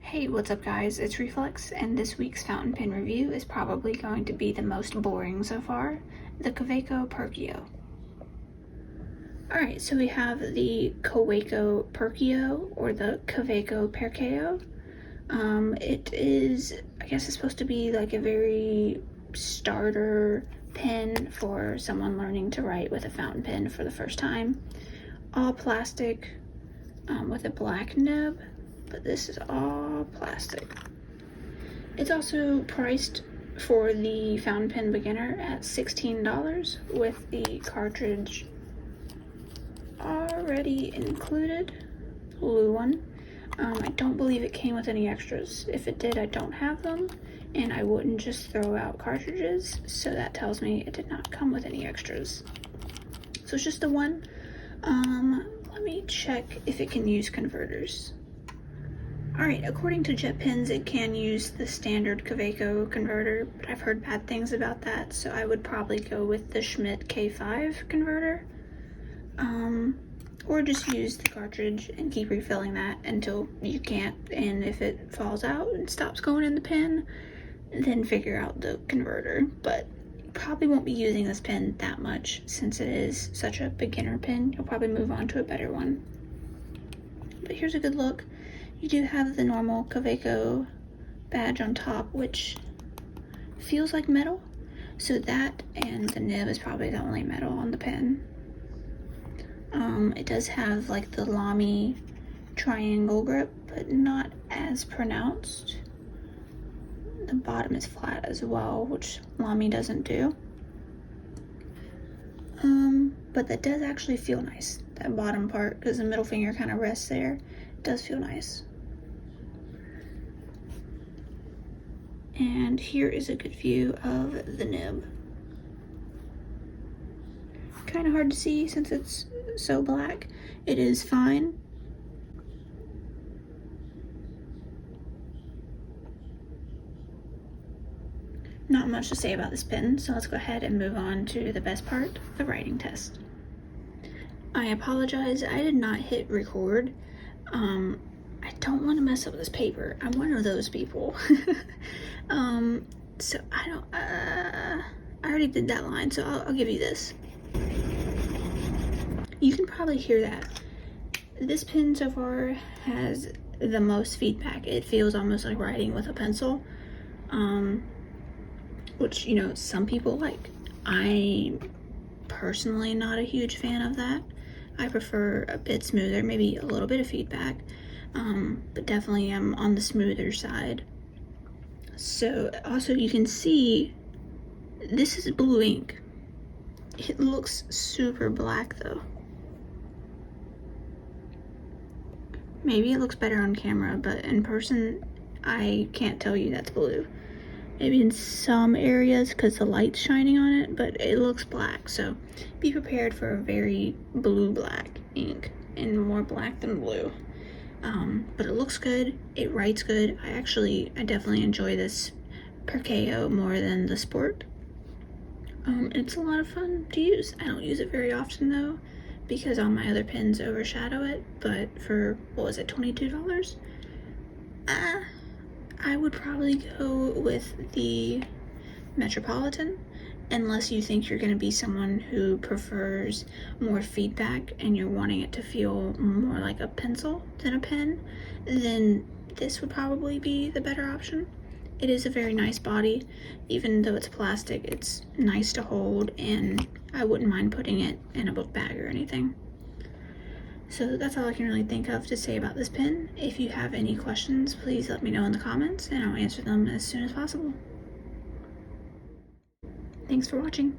Hey, what's up guys? It's Reflex, and this week's fountain pen review is probably going to be the most boring so far, the Kaweco Perkeo. Alright, so we have the Kaweco Perkeo, or the Kaweco Perkeo. It is, I guess it's supposed to be like a very starter pen for someone learning to write with a fountain pen for the first time. All plastic, with a black nib, but this is all plastic. It's also priced for the fountain pen beginner at $16 with the cartridge already included, blue one. I don't believe it came with any extras. If it did, I don't have them, and I wouldn't just throw out cartridges, so that tells me it did not come with any extras. So it's just the one. Let me check if it can use converters. Alright, according to JetPens, it can use the standard Kaweco converter, but I've heard bad things about that, so I would probably go with the Schmidt K5 converter. Or just use the cartridge and keep refilling that until you can't, and if it falls out and stops going in the pen, then figure out the converter. But you probably won't be using this pen that much since it is such a beginner pen. You'll probably move on to a better one. But here's a good look. You do have the normal Kaweco badge on top, which feels like metal. So that and the nib is probably the only metal on the pen. It does have like the Lamy triangle grip, but not as pronounced. The bottom is flat as well, which Lamy doesn't do. But that does actually feel nice, that bottom part, because the middle finger kind of rests there. It does feel nice. And here is a good view of the nib. Kind of hard to see since it's so black. It is fine. Not much to say about this pen, so let's go ahead and move on to the best part, the writing test. I apologize, I did not hit record. I don't want to mess up this paper. I'm one of those people. So I already did that line, so I'll give you this. You can probably hear that. This pen so far has the most feedback. It feels almost like writing with a pencil, which, you know, some people like. I'm personally not a huge fan of that. I prefer a bit smoother, maybe a little bit of feedback, but definitely I'm on the smoother side. So also you can see this is blue ink. It looks super black though. Maybe it looks better on camera, but in person I can't tell you that's blue. Maybe in some areas because the light's shining on it, but it looks black. So be prepared for a very blue-black ink, and more black than blue. But it looks good, it writes good. I definitely enjoy this Perkeo more than the Sport. It's a lot of fun to use. I don't use it very often though, because all my other pens overshadow it, but for, what was it, $22? I would probably go with the Metropolitan, unless you think you're going to be someone who prefers more feedback and you're wanting it to feel more like a pencil than a pen, then this would probably be the better option. It is a very nice body. Even though it's plastic, it's nice to hold, and I wouldn't mind putting it in a book bag or anything. So that's all I can really think of to say about this pen. If you have any questions, please let me know in the comments, and I'll answer them as soon as possible. Thanks for watching.